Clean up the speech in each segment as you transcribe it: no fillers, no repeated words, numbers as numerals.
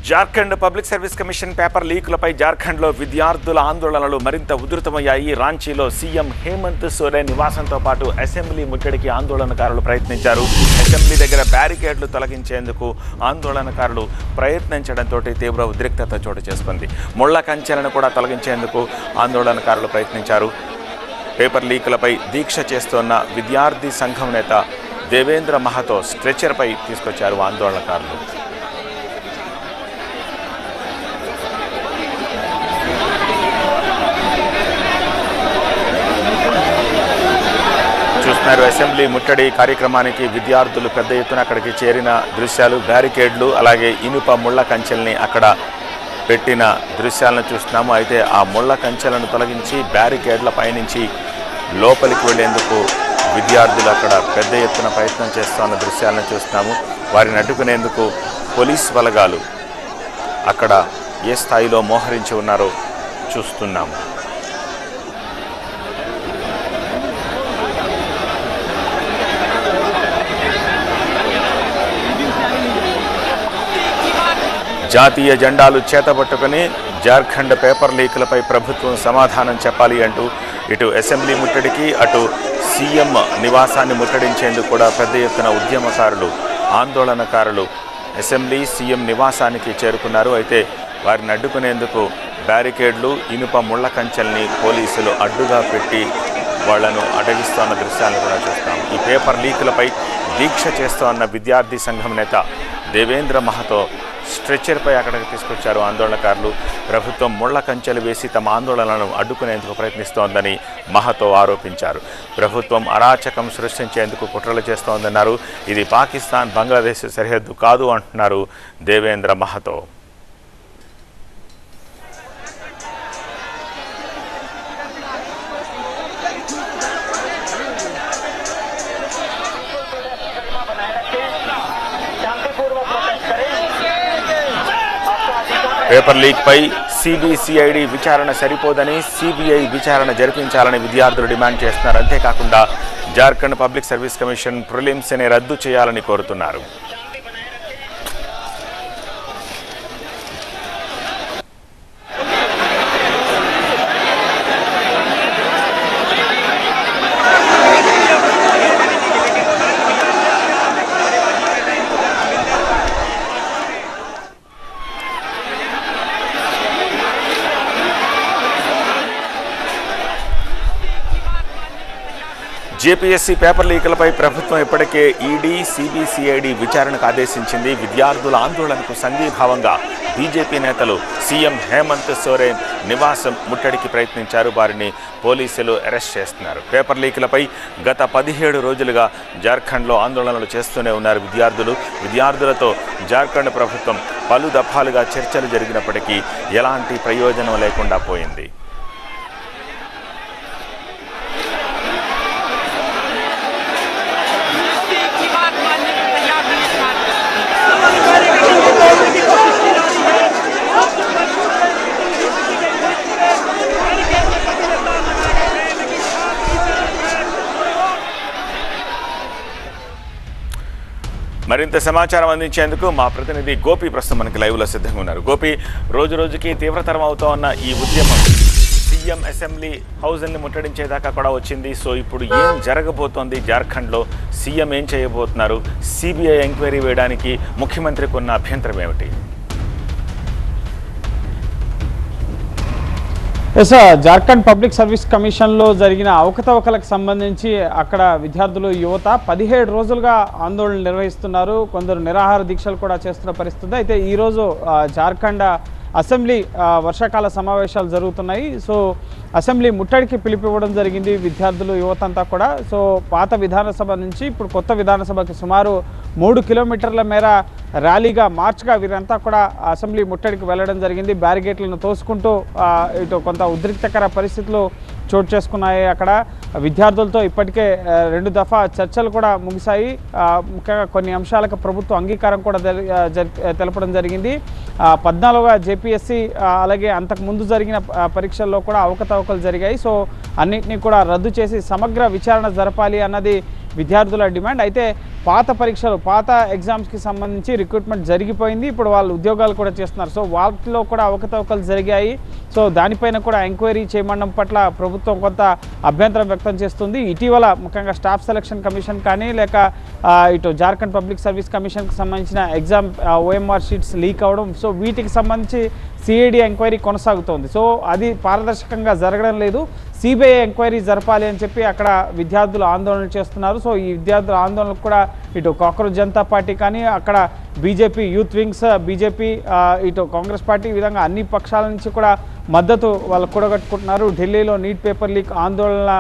Jharkhand public service commission paper లీకులపై జార్ఖండ్లో విద్యార్థుల ఆందోళనలు మరింత ఉధృతమయ్యాయి. రాంచీలో సీఎం హేమంత్ సోరెన్ నివాసంతో పాటు అసెంబ్లీ ముట్టడికి ఆందోళనకారులు ప్రయత్నించారు. అసెంబ్లీ దగ్గర బ్యారికేడ్లు తొలగించేందుకు ఆందోళనకారులు ప్రయత్నించడంతో తీవ్ర ఉద్రిక్తత చోటు చేసుకుంది. ముళ్ల కంచెలను కూడా తొలగించేందుకు ఆందోళనకారులు ప్రయత్నించారు. పేపర్ లీకులపై దీక్ష చేస్తున్న విద్యార్థి సంఘం నేత దేవేంద్ర మహతో స్ట్రెచర్పై తీసుకొచ్చారు ఆందోళనకారులు. అసెంబ్లీ ముట్టడి కార్యక్రమానికి విద్యార్థులు పెద్ద ఎత్తున అక్కడికి చేరిన దృశ్యాలు, బ్యారికేడ్లు అలాగే ఇనుప ముళ్ల కంచెల్ని అక్కడ పెట్టిన దృశ్యాలను చూస్తున్నాము. అయితే ఆ ముళ్ల కంచెలను తొలగించి బ్యారికేడ్ల పైనుంచి లోపలికి వెళ్లేందుకు విద్యార్థులు అక్కడ పెద్ద ఎత్తున ప్రయత్నం చేస్తున్న దృశ్యాలను చూస్తున్నాము. వారిని అడ్డుకునేందుకు పోలీస్ బలగాలు అక్కడ ఏ స్థాయిలో మోహరించి ఉన్నారో చూస్తున్నాము. జాతీయ జెండాలు చేతబట్టుకుని జార్ఖండ్ పేపర్ లీకులపై ప్రభుత్వం సమాధానం చెప్పాలి అంటూ ఇటు అసెంబ్లీ ముట్టడికి అటు సీఎం నివాసాన్ని ముట్టడించేందుకు కూడా పెద్ద ఎత్తున ఉద్యమకారులు, ఆందోళనకారులు అసెంబ్లీ సీఎం నివాసానికి చేరుకున్నారు. అయితే వారిని అడ్డుకునేందుకు బ్యారికేడ్లు, ఇనుప ముళ్ల కంచెల్ని పోలీసులు అడ్డుగా పెట్టి వాళ్లను అడగిస్తున్న దృశ్యాలను కూడా చూస్తాం. ఈ పేపర్ లీకులపై దీక్ష చేస్తున్న విద్యార్థి సంఘం నేత దేవేంద్ర మహతో స్ట్రెచర్పై అక్కడికి తీసుకొచ్చారు ఆందోళనకారులు. ప్రభుత్వం ముళ్ల కంచెలు వేసి తమ ఆందోళనలను అడ్డుకునేందుకు ప్రయత్నిస్తోందని మహతో ఆరోపించారు. ప్రభుత్వం అరాచకం సృష్టించేందుకు కుట్రలు చేస్తోందన్నారు. ఇది పాకిస్తాన్, బంగ్లాదేశ్ సరిహద్దు కాదు అంటున్నారు దేవేంద్ర మహతో. పేపర్ లీక్పై సిబిసిఐడి విచారణ సరిపోదని సిబిఐ విచారణ జరిపించాలని విద్యార్థులు డిమాండ్ చేస్తున్నారు. అంతేకాకుండా జార్ఖండ్ పబ్లిక్ సర్వీస్ కమిషన్ ప్రిలిమ్స్ని రద్దు చేయాలని కోరుతున్నారు. జేపీఎస్సీ పేపర్ లీకులపై ప్రభుత్వం ఇప్పటికే ఈడీ, సిబిసిఐడి విచారణకు ఆదేశించింది. విద్యార్థుల ఆందోళనకు సంఘీభావంగా బీజేపీ నేతలు సీఎం హేమంత్ సోరెన్ నివాసం ముట్టడికి ప్రయత్నించారు. వారిని పోలీసులు అరెస్ట్ చేస్తున్నారు. పేపర్ లీకులపై గత 17 రోజులుగా జార్ఖండ్లో ఆందోళనలు చేస్తూనే ఉన్నారు విద్యార్థులతో జార్ఖండ్ ప్రభుత్వం పలు దఫాలుగా చర్చలు జరిగినప్పటికీ ఎలాంటి ప్రయోజనం లేకుండా పోయింది. మరింత సమాచారం అందించేందుకు మా ప్రతినిధి గోపి ప్రస్తుతం మనకి లైవ్లో సిద్ధంగా ఉన్నారు. గోపి, రోజు రోజుకి తీవ్రతరం అవుతూ ఉన్న ఈ ఉద్యమం సీఎం అసెంబ్లీ హౌస్ని ముట్టడించేదాకా కూడా వచ్చింది. సో ఇప్పుడు ఏం జరగబోతోంది జార్ఖండ్లో? సీఎం ఏం చేయబోతున్నారు? సిబిఐ ఎంక్వైరీ వేయడానికి ముఖ్యమంత్రికి ఉన్న అభ్యంతరం ఏమిటి? జార్ఖండ్ పబ్లిక్ సర్వీస్ కమిషన్లో జరిగిన అవకతవకలకు సంబంధించి అక్కడ విద్యార్థులు, యువత 17 రోజులుగా ఆందోళనలు నిర్వహిస్తున్నారు. కొందరు నిరాహార దీక్షలు కూడా చేస్తున్న పరిస్థితి. అయితే ఈరోజు జార్ఖండ్ అసెంబ్లీ వర్షాకాల సమావేశాలు జరుగుతున్నాయి. సో అసెంబ్లీ ముట్టడికి పిలిపివ్వడం జరిగింది విద్యార్థులు, యువతంతా కూడా. సో పాత విధానసభ నుంచి ఇప్పుడు కొత్త విధానసభకి సుమారు 3 కిలోమీటర్ల మేర ర్యాలీగా మార్చ్గా వీరంతా కూడా అసెంబ్లీ ముట్టడికి వెళ్ళడం జరిగింది. బ్యారిగేట్లను తోసుకుంటూ ఇటు కొంత ఉద్రిక్తకర పరిస్థితులు చోటు చేసుకున్నాయి. అక్కడ విద్యార్థులతో ఇప్పటికే 2 దఫా చర్చలు కూడా ముగిశాయి. ముఖ్యంగా కొన్ని అంశాలకు ప్రభుత్వ అంగీకారం కూడా తెలపడం జరిగింది. 14వ జేపీఎస్సీ అలాగే అంతకుముందు జరిగిన పరీక్షల్లో కూడా అవకతవకలు జరిగాయి. సో అన్నింటినీ కూడా రద్దు చేసి సమగ్ర విచారణ జరపాలి అన్నది విద్యార్థుల డిమాండ్. అయితే పాత పరీక్షలు, పాత ఎగ్జామ్స్కి సంబంధించి రిక్రూట్మెంట్ జరిగిపోయింది. ఇప్పుడు వాళ్ళు ఉద్యోగాలు కూడా చేస్తున్నారు. సో వాటిలో కూడా అవకతవకలు జరిగాయి. సో దానిపైన కూడా ఎంక్వైరీ చేయమనడం పట్ల ప్రభుత్వం కొంత అభ్యంతరం వ్యక్తం చేస్తుంది. ఇటీవల ముఖ్యంగా స్టాఫ్ సెలక్షన్ కమిషన్ కానీ లేక ఇటు జార్ఖండ్ పబ్లిక్ సర్వీస్ కమిషన్కి సంబంధించిన ఎగ్జామ్ ఓఎంఆర్ షీట్స్ లీక్ అవ్వడం, సో వీటికి సంబంధించి సిఐడి ఎంక్వైరీ కొనసాగుతోంది. సో అది పారదర్శకంగా జరగడం లేదు. సిబిఐ ఎంక్వైరీ జరపాలి అని చెప్పి అక్కడ విద్యార్థులు ఆందోళన చేస్తున్నారు. సో ఈ విద్యార్థుల ఆందోళనకు కూడా ఇటు కాక్రోచ్ జనతా పార్టీ కానీ అక్కడ బీజేపీ యూత్ వింగ్స్, బీజేపీ, ఇటు కాంగ్రెస్ పార్టీ, ఈ విధంగా అన్ని పక్షాల నుంచి కూడా మద్దతు వాళ్ళు కూడగట్టుకుంటున్నారు. ఢిల్లీలో నీట్ పేపర్ లీక్ ఆందోళన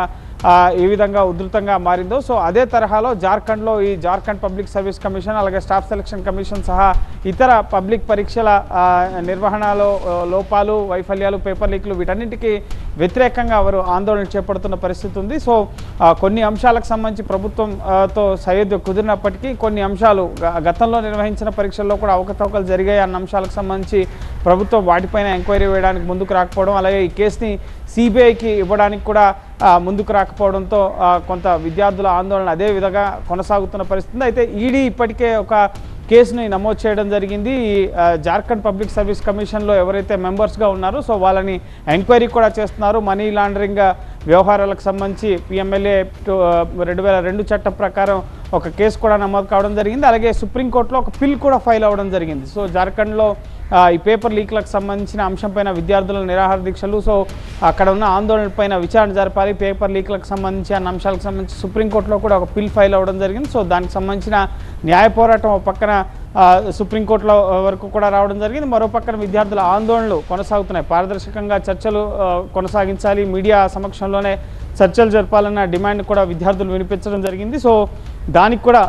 ఏ విధంగా ఉధృతంగా మారిందో, సో అదే తరహాలో జార్ఖండ్లో ఈ జార్ఖండ్ పబ్లిక్ సర్వీస్ కమిషన్ అలాగే స్టాఫ్ సెలక్షన్ కమిషన్ సహా ఇతర పబ్లిక్ పరీక్షల నిర్వహణలో లోపాలు, వైఫల్యాలు, పేపర్ లీక్లు వీటన్నిటికీ వ్యతిరేకంగా వారు ఆందోళన చేపడుతున్న పరిస్థితి ఉంది. సో కొన్ని అంశాలకు సంబంధించి ప్రభుత్వంతో సయోధ్య కుదిరినప్పటికీ కొన్ని అంశాలు గతంలో నిర్వహించిన పరీక్షల్లో కూడా అవకతవకలు జరిగాయి అన్న అంశాలకు సంబంధించి ప్రభుత్వం వాటిపైన ఎంక్వైరీ వేయడానికి ముందుకు రాకపోవడం, అలాగే ఈ కేసుని సిబిఐకి ఇవ్వడానికి కూడా ముందుకు రాకపోవడంతో కొంత విద్యార్థుల ఆందోళన అదే విధంగా కొనసాగుతున్న పరిస్థితి. అయితే ఈడీ ఇప్పటికే ఒక కేసుని నమోదు చేయడం జరిగింది. ఈ జార్ఖండ్ పబ్లిక్ సర్వీస్ కమిషన్లో ఎవరైతే మెంబర్స్గా ఉన్నారో సో వాళ్ళని ఎంక్వైరీ కూడా చేస్తున్నారు. మనీ లాండరింగ్ వ్యవహారాలకు సంబంధించి పిఎంఎల్ఏ 2002 చట్టం ప్రకారం ఒక కేసు కూడా నమోదు కావడం జరిగింది. అలాగే సుప్రీంకోర్టులో ఒక పిల్ కూడా ఫైల్ అవ్వడం జరిగింది. సో జార్ఖండ్లో ఈ పేపర్ లీక్లకు సంబంధించిన అంశంపైన విద్యార్థుల నిరాహార దీక్షలు, సో అక్కడ ఉన్న ఆందోళనపైన విచారణ జరపాలి, పేపర్ లీక్లకు సంబంధించి అన్న అంశాలకు సంబంధించి సుప్రీంకోర్టులో కూడా ఒక పిల్ ఫైల్ అవ్వడం జరిగింది. సో దానికి సంబంధించిన న్యాయ పోరాటం ఒక పక్కన సుప్రీంకోర్టులో వరకు కూడా రావడం జరిగింది. మరో పక్కన విద్యార్థుల ఆందోళనలు కొనసాగుతున్నాయి. పారదర్శకంగా చర్చలు కొనసాగించాలి, మీడియా సమక్షంలోనే చర్చలు జరపాలన్న డిమాండ్ కూడా విద్యార్థులు వినిపించడం జరిగింది. సో దానికి కూడా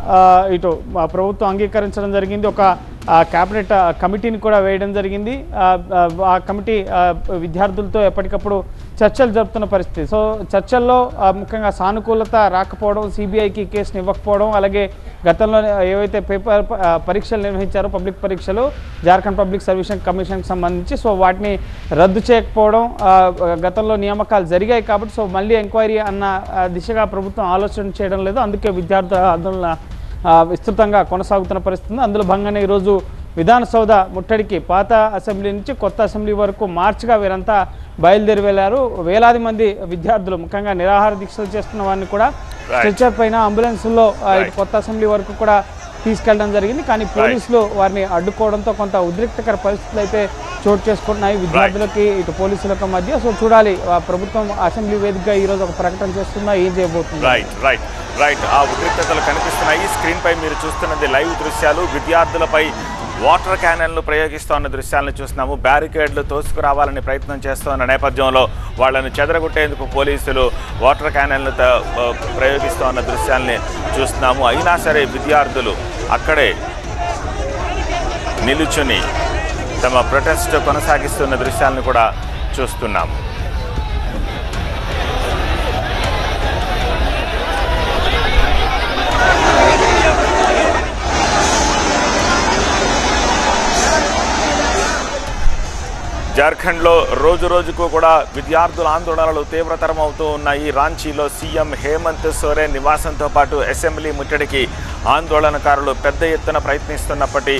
ఇటు ప్రభుత్వం అంగీకరించడం జరిగింది. ఒక క్యాబినెట్ కమిటీని కూడా వేయడం జరిగింది. ఆ కమిటీ విద్యార్థులతో ఎప్పటికప్పుడు చర్చలు జరుపుతున్న పరిస్థితి. సో చర్చల్లో ముఖ్యంగా సానుకూలత రాకపోవడం, సిబిఐకి కేసును ఇవ్వకపోవడం, అలాగే గతంలో ఏవైతే పేపర్ పరీక్షలు నిర్వహించారో పబ్లిక్ పరీక్షలు జార్ఖండ్ పబ్లిక్ సర్వీస్ కమిషన్కి సంబంధించి సో వాటిని రద్దు చేయకపోవడం, గతంలో నియామకాలు జరిగాయి కాబట్టి సో మళ్ళీ ఎంక్వైరీ అన్న దిశగా ప్రభుత్వం ఆలోచన చేయడం లేదు. అందుకే విద్యార్థుల ఆందోళన విస్తృతంగా కొనసాగుతున్న పరిస్థితి. అందులో భాగంగానే ఈరోజు విధానసౌధ ముట్టడికి పాత అసెంబ్లీ నుంచి కొత్త అసెంబ్లీ వరకు మార్చిగా వీరంతా బయలుదేరి వెళ్ళారు. వేలాది మంది విద్యార్థులు ముఖ్యంగా నిరాహార దీక్షలు చేస్తున్న వారిని కూడా స్ట్రెచర్ పైన అంబులెన్సుల్లో కొత్త అసెంబ్లీ వరకు కూడా తీసుకెళ్లడం జరిగింది. కానీ పోలీసులు వారిని అడ్డుకోవడంతో కొంత ఉద్రిక్తకర పరిస్థితులు అయితే చోటు చేసుకుంటున్నాయి విద్యార్థులకి ఇటు పోలీసులకు మధ్య. సో చూడాలి ప్రభుత్వం అసెంబ్లీ వేదికగా ఈరోజు ఒక ప్రకటన చేస్తుందా, ఏం చేయబోతుంది. రైట్ ఆ ఉద్రిక్తతలు కనిపిస్తున్నాయి. స్క్రీన్ పై మీరు చూస్తున్నది లైవ్ దృశ్యాలు. విద్యార్థులపై వాటర్ క్యానన్లు ప్రయోగిస్తున్న దృశ్యాలను చూస్తున్నాము. బ్యారికేడ్లు తోసుకురావాలని ప్రయత్నం చేస్తున్న నేపథ్యంలో వాళ్ళను చెదరగొట్టేందుకు పోలీసులు వాటర్ క్యానన్లు ప్రయోగిస్తున్న దృశ్యాలని చూస్తున్నాము. అయినా సరే విద్యార్థులు అక్కడే నిలుచుని తమ ప్రొటెస్ట్ కొనసాగిస్తున్న దృశ్యాలను కూడా చూస్తున్నాము. జార్ఖండ్లో రోజు రోజుకు కూడా విద్యార్థుల ఆందోళనలు తీవ్రతరం అవుతూ ఉన్నాయి. రాంచీలో సీఎం హేమంత్ సోరెన్ నివాసంతో పాటు అసెంబ్లీ ముట్టడికి ఆందోళనకారులు పెద్ద ఎత్తున ప్రయత్నిస్తున్నప్పటి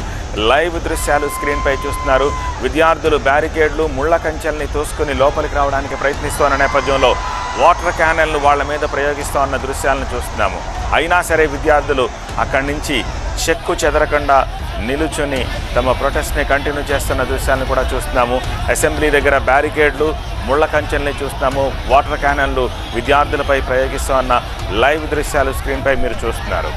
లైవ్ దృశ్యాలు స్క్రీన్పై చూస్తున్నారు. విద్యార్థులు బ్యారికేడ్లు, ముళ్ల కంచెల్ని తోసుకుని లోపలికి రావడానికి ప్రయత్నిస్తున్న నేపథ్యంలో వాటర్ క్యానన్లు వాళ్ళ మీద ప్రయోగిస్తున్న దృశ్యాలను చూస్తున్నాము. అయినా సరే విద్యార్థులు అక్కడి నుంచి చెక్కు చెదరకుండా నిలుచుని తమ ప్రొటెస్ట్ని కంటిన్యూ చేస్తున్న దృశ్యాలను కూడా చూస్తున్నాము. అసెంబ్లీ దగ్గర బ్యారికేడ్లు, ముళ్ల కంచెల్ని చూస్తున్నాము. వాటర్ క్యానన్లు విద్యార్థులపై ప్రయోగిస్తున్న లైవ్ దృశ్యాలు స్క్రీన్పై మీరు చూస్తున్నారు.